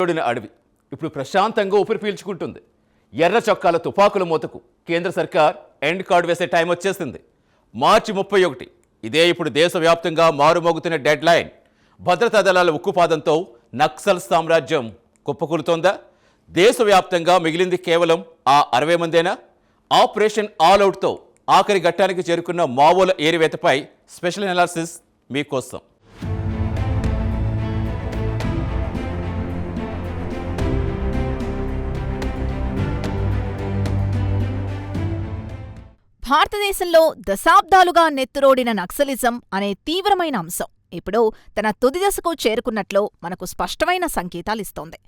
తోడిన అడవి ఇప్పుడు ప్రశాంతంగా ఊపిరి పీల్చుకుంటుంది. ఎర్ర చొక్కాల తుపాకుల మూతకు కేంద్ర సర్కార్ ఎండ్ కార్డు వేసే టైం వచ్చేసింది. మార్చి 31 ఇదే ఇప్పుడు దేశవ్యాప్తంగా మారుమోగుతున్న డెడ్ లైన్. భద్రతా దళాల ఉక్కుపాదంతో నక్సల్ సామ్రాజ్యం కుప్పకూలుతోందా? దేశవ్యాప్తంగా మిగిలింది కేవలం ఆ 60 మందేనా? ఆపరేషన్ ఆల్అవుట్తో ఆఖరి ఘట్టానికి చేరుకున్న మావోల ఏరివేతపై స్పెషల్ అనాలిసిస్ మీకోసం. భారతదేశంలో దశాబ్దాలుగా నెత్తురోడిన నక్సలిజం అనే తీవ్రమైన అంశం ఇప్పుడు తన తుది దశకు చేరుకున్నట్లు మనకు స్పష్టమైన సంకేతాలిస్తోంది.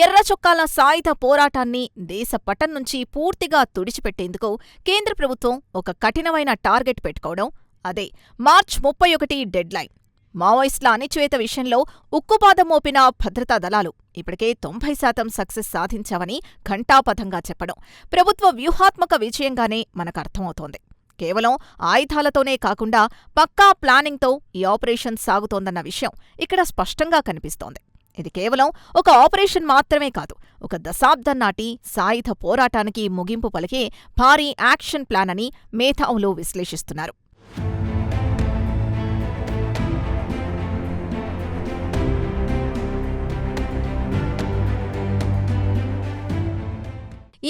ఎర్ర చొక్కాల సాయుధ పోరాటాన్ని దేశ పటం నుంచి పూర్తిగా తుడిచిపెట్టేందుకు కేంద్ర ప్రభుత్వం ఒక కఠినమైన టార్గెట్ పెట్టుకోవడం, అదే మార్చ్ 31 డెడ్ లైన్. మావోయిస్టుల అణిచివేత విషయంలో ఉక్కుపాదం మోపిన భద్రతా దళాలు ఇప్పటికే 90% సక్సెస్ సాధించావని ఘంటాపథంగా చెప్పడం ప్రభుత్వ వ్యూహాత్మక విజయంగానే మనకర్థమవుతోంది. కేవలం ఆయుధాలతోనే కాకుండా పక్కా ప్లానింగ్తో ఈ ఆపరేషన్ సాగుతోందన్న విషయం ఇక్కడ స్పష్టంగా కనిపిస్తోంది. ఇది కేవలం ఒక ఆపరేషన్ మాత్రమే కాదు, ఒక దశాబ్దం నాటి సాయుధ పోరాటానికి ముగింపు పలికే భారీ యాక్షన్ ప్లాన్ అని మేధావులు విశ్లేషిస్తున్నారు.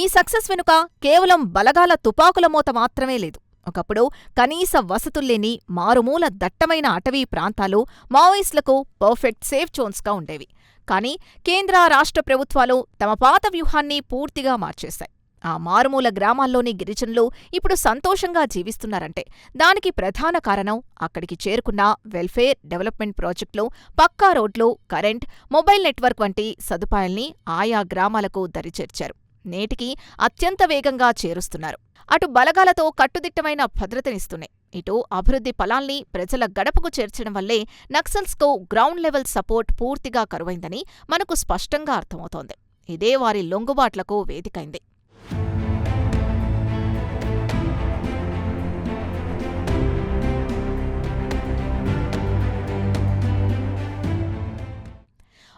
ఈ సక్సెస్ వెనుక కేవలం బలగాల తుపాకుల మోత మాత్రమే లేదు. ఒకప్పుడు కనీస వసతుల్లేని మారుమూల దట్టమైన అటవీ ప్రాంతాలు మావోయిస్టులకు పర్ఫెక్ట్ సేఫ్ జోన్స్గా ఉండేవి. కానీ కేంద్ర, రాష్ట్ర ప్రభుత్వాలు తమ పాత వ్యూహాన్ని పూర్తిగా మార్చేశాయి. ఆ మారుమూల గ్రామాల్లోని గిరిజనులు ఇప్పుడు సంతోషంగా జీవిస్తున్నారంటే దానికి ప్రధాన కారణం అక్కడికి చేరుకున్న వెల్ఫేర్, డెవలప్మెంట్ ప్రాజెక్టులు, పక్కా రోడ్లు, కరెంట్, మొబైల్ నెట్వర్క్ వంటి సదుపాయాల్ని ఆయా గ్రామాలకు దరిచేర్చారు. నేటికి అత్యంత వేగంగా చేరుస్తున్నారు. అటు బలగాలతో కట్టుదిట్టమైన భద్రతనిస్తున్నాయి, ఇటు అభివృద్ధి ఫలాల్ని ప్రజల గడపకు చేర్చడం వల్లే నక్సల్స్కు గ్రౌండ్ లెవెల్ సపోర్ట్ పూర్తిగా కరువైందని మనకు స్పష్టంగా అర్థమవుతోంది. ఇదే వారి లొంగుబాట్లకు వేదికైంది.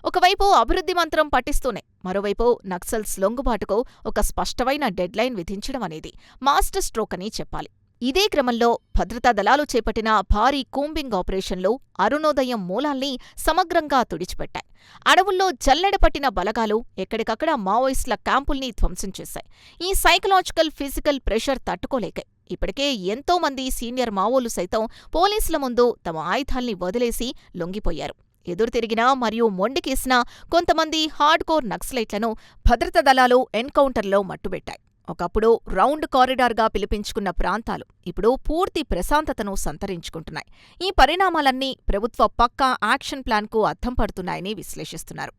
ఒకవైపు అభివృద్ధి మంత్రం పఠిస్తూనే మరోవైపు నక్సల్స్ లొంగుబాటుకు ఒక స్పష్టమైన డెడ్ లైన్ విధించడం అనేది మాస్టర్ స్ట్రోక్ అని చెప్పాలి. ఇదే క్రమంలో భద్రతా దళాలు చేపట్టిన భారీ కూంబింగ్ ఆపరేషన్లు అరుణోదయం మూలాల్ని సమగ్రంగా తుడిచిపెట్టాయి. అడవుల్లో జల్లెడపట్టిన బలగాలు ఎక్కడికక్కడ మావోయిస్టుల క్యాంపుల్ని ధ్వంసం చేశాయి. ఈ సైకలాజికల్, ఫిజికల్ ప్రెషర్ తట్టుకోలేకే ఇప్పటికే ఎంతో మంది సీనియర్ మావోలు సైతం పోలీసుల ముందు తమ ఆయుధాల్ని వదిలేసి లొంగిపోయారు. ఎదురుతిరిగినా మరియు మొండికేసినా కొంతమంది హార్డ్ కోర్ నక్సలైట్లను భద్రతా దళాలు ఎన్కౌంటర్లో మట్టుబెట్టాయి. ఒకప్పుడు రౌండ్ కారిడార్గా పిలిపించుకున్న ప్రాంతాలు ఇప్పుడు పూర్తి ప్రశాంతతను సంతరించుకుంటున్నాయి. ఈ పరిణామాలన్నీ ప్రభుత్వ పక్కా యాక్షన్ ప్లాన్కు అద్దం పడుతున్నాయని విశ్లేషిస్తున్నారు.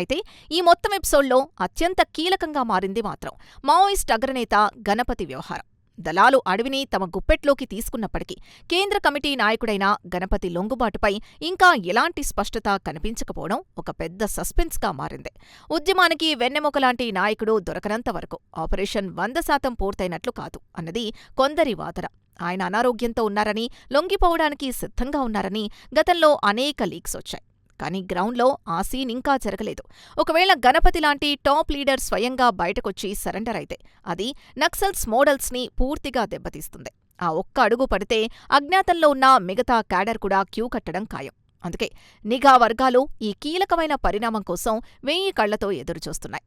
అయితే ఈ మొత్తం ఎపిసోడ్లో అత్యంత కీలకంగా మారింది మాత్రం మావోయిస్ట్ అగ్రనేత గణపతి వ్యవహారం. దళాలు అడవిని తమ గుప్పెట్లోకి తీసుకున్నప్పటికీ కేంద్ర కమిటీ నాయకుడైన గణపతి లొంగుబాటుపై ఇంకా ఎలాంటి స్పష్టత కనిపించకపోవడం ఒక పెద్ద సస్పెన్స్గా మారింది. ఉద్యమానికి వెన్నెముకలాంటి నాయకుడు దొరకనంత వరకు ఆపరేషన్ 100% పూర్తయినట్లు కాదు అన్నది కొందరి వాదన. ఆయన అనారోగ్యంతో ఉన్నారని, లొంగిపోవడానికి సిద్ధంగా ఉన్నారని గతంలో అనేక లీక్స్ వచ్చాయి. కానీ గ్రౌండ్లో ఆ సీన్ ఇంకా జరగలేదు. ఒకవేళ గణపతి లాంటి టాప్ లీడర్ స్వయంగా బయటకొచ్చి సరెండర్ అయితే అది నక్సల్స్ మోడల్స్ని పూర్తిగా దెబ్బతీస్తుంది. ఆ ఒక్క అడుగు పడితే అజ్ఞాతంలో ఉన్న మిగతా క్యాడర్ కూడా క్యూ కట్టడం ఖాయం. అందుకే నిఘా వర్గాలు ఈ కీలకమైన పరిణామం కోసం 1000 కళ్లతో ఎదురుచూస్తున్నాయి.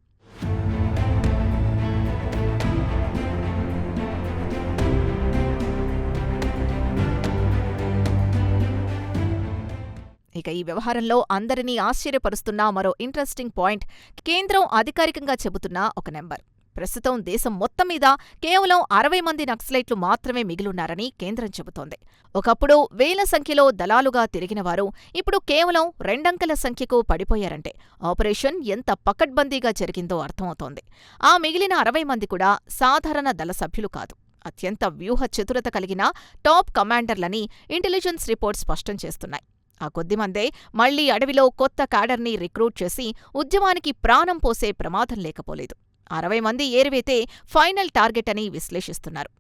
ఇక ఈ వ్యవహారంలో అందరినీ ఆశ్చర్యపరుస్తున్న మరో ఇంట్రెస్టింగ్ పాయింట్ కేంద్రం అధికారికంగా చెబుతున్న ఒక నెంబర్. ప్రస్తుతం దేశం మొత్తం మీద కేవలం 60 మంది నక్సలైట్లు మాత్రమే మిగిలున్నారని కేంద్రం చెబుతోంది. ఒకప్పుడు వేల సంఖ్యలో దళాలుగా తిరిగినవారు ఇప్పుడు కేవలం 2 అంకెల సంఖ్యకు పడిపోయారంటే ఆపరేషన్ ఎంత పకడ్బందీగా జరిగిందో అర్థమవుతోంది. ఆ మిగిలిన 60 మంది కూడా సాధారణ దళ సభ్యులు కాదు, అత్యంత వ్యూహ చతురత కలిగిన టాప్ కమాండర్లని ఇంటెలిజెన్స్ రిపోర్ట్స్ స్పష్టం చేస్తున్నాయి. ఆ కొద్దిమందే మళ్లీ అడవిలో కొత్త క్యాడర్ని రిక్రూట్ చేసి ఉద్యమానికి ప్రాణం పోసే ప్రమాదం లేకపోలేదు. 60 మంది ఏరివేతే ఫైనల్ టార్గెట్ అని విశ్లేషిస్తున్నారు.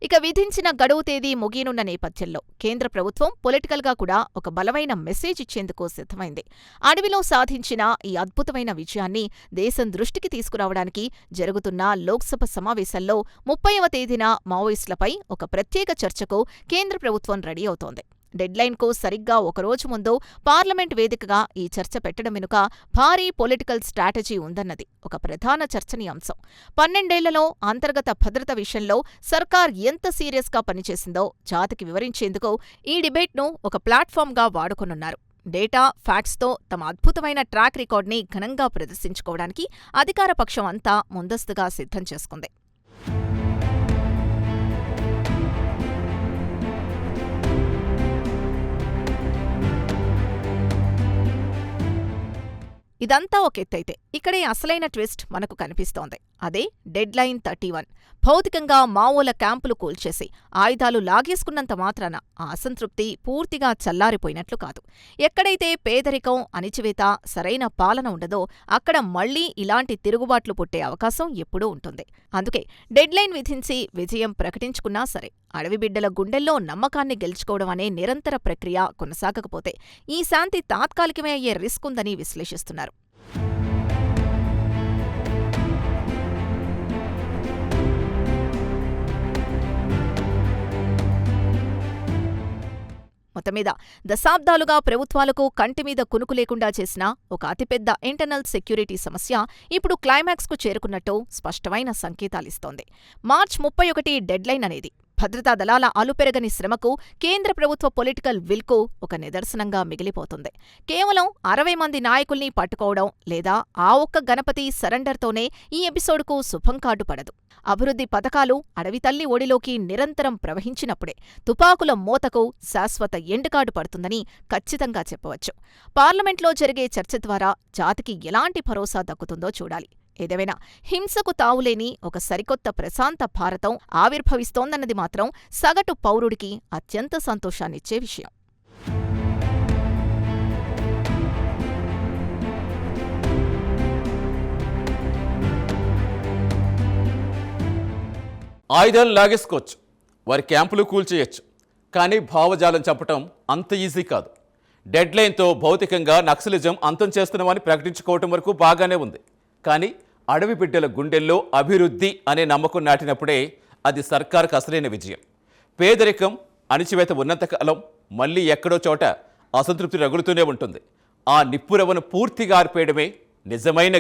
ఇక విధించిన గడువు తేదీ ముగియనున్న నేపథ్యంలో కేంద్ర ప్రభుత్వం పొలిటికల్గా కూడా ఒక బలమైన మెసేజ్ ఇచ్చేందుకు సిద్ధమైంది. అడవిలో సాధించిన ఈ అద్భుతమైన విజయాన్ని దేశం దృష్టికి తీసుకురావడానికి జరుగుతున్న లోక్సభ సమావేశాల్లో 30వ తేదీన మావోయిస్టులపై ఒక ప్రత్యేక చర్చకు కేంద్ర ప్రభుత్వం రెడీ అవుతోంది. డెడ్లైన్కు సరిగ్గా ఒకరోజు ముందు పార్లమెంట్ వేదికగా ఈ చర్చ పెట్టడం వెనుక భారీ పొలిటికల్ స్ట్రాటజీ ఉందన్నది ఒక ప్రధాన చర్చనీయాంశం. 12 ఏళ్లలో అంతర్గత భద్రత విషయంలో సర్కార్ ఎంత సీరియస్గా పనిచేసిందో జాతికి వివరించేందుకు ఈ డిబేట్ను ఒక ప్లాట్ఫామ్గా వాడుకొనున్నారు. డేటా, ఫ్యాక్ట్స్తో తమ అద్భుతమైన ట్రాక్ రికార్డ్ని ఘనంగా ప్రదర్శించుకోవడానికి అధికార పక్షం అంతా ముందస్తుగా సిద్ధం చేసుకుంది. ఇదంతా ఒక ఎత్తైతే ఇక్కడే అసలైన ట్విస్ట్ మనకు కనిపిస్తోంది. అదే డెడ్లైన్ 31. భౌతికంగా మావోల క్యాంపులు కూల్చేసి ఆయుధాలు లాగేసుకున్నంత మాత్రాన ఆ అసంతృప్తి పూర్తిగా చల్లారిపోయినట్లు కాదు. ఎక్కడైతే పేదరికం, అణిచివేత, సరైన పాలన ఉండదో అక్కడ మళ్లీ ఇలాంటి తిరుగుబాట్లు పుట్టే అవకాశం ఎప్పుడూ ఉంటుంది. అందుకే డెడ్లైన్ విధించి విజయం ప్రకటించుకున్నా సరే అడవి బిడ్డల గుండెల్లో నమ్మకాన్ని గెలుచుకోవడం అనే నిరంతర ప్రక్రియ కొనసాగకపోతే ఈ శాంతి తాత్కాలికమే అయ్యే రిస్క్ ఉందని విశ్లేషిస్తున్నారు. మొత్తమీద దశాబ్దాలుగా ప్రభుత్వాలకు కంటిమీద కునుకు లేకుండా చేసిన ఒక అతిపెద్ద ఇంటర్నల్ సెక్యూరిటీ సమస్య ఇప్పుడు క్లైమాక్స్కు చేరుకున్నట్టు స్పష్టమైన సంకేతాలిస్తోంది. మార్చి 31 డెడ్లైన్ అనేది భద్రతా దళాల అలుపెరగని శ్రమకు, కేంద్ర ప్రభుత్వ పొలిటికల్ విల్కు ఒక నిదర్శనంగా మిగిలిపోతుంది. కేవలం 60 మంది నాయకుల్ని పట్టుకోవడం లేదా ఆ ఒక్క గణపతి సరెండర్తోనే ఈ ఎపిసోడ్కు శుభం కార్డు పడదు. అభివృద్ధి పథకాలు అడవితల్లి ఒడిలోకి నిరంతరం ప్రవహించినప్పుడే తుపాకుల మోతకు శాశ్వత ఎండుకార్డు పడుతుందని ఖచ్చితంగా చెప్పవచ్చు. పార్లమెంట్లో జరిగే చర్చ ద్వారా జాతికి ఎలాంటి భరోసా దక్కుతుందో చూడాలి. ఏదేమైనా హింసకు తావులేని ఒక సరికొత్త ప్రశాంత భారతం ఆవిర్భవిస్తోందన్నది మాత్రం సగటు పౌరుడికి అత్యంత సంతోషాన్నిచ్చే విషయం. ఆయుధాలు లాగేసుకోవచ్చు, వారి క్యాంపులు కూల్చేయచ్చు. కానీ భావజాలం చంపటం అంత ఈజీ కాదు. డెడ్లైన్తో భౌతికంగా నక్సలిజం అంతం చేస్తున్నామని ప్రకటించుకోవటం వరకు బాగానే ఉంది. కానీ అడవి బిడ్డల గుండెల్లో అభివృద్ధి అనే నమ్మకం నాటినప్పుడే అది సర్కారుకు అసలైన విజయం. పేదరికం, అణిచివేత ఉన్నంతకాలం మళ్ళీ ఎక్కడో చోట అసంతృప్తి రగులుతూనే ఉంటుంది. ఆ నిప్పురవ్వను పూర్తిగా ఆర్పేయడమే నిజమైన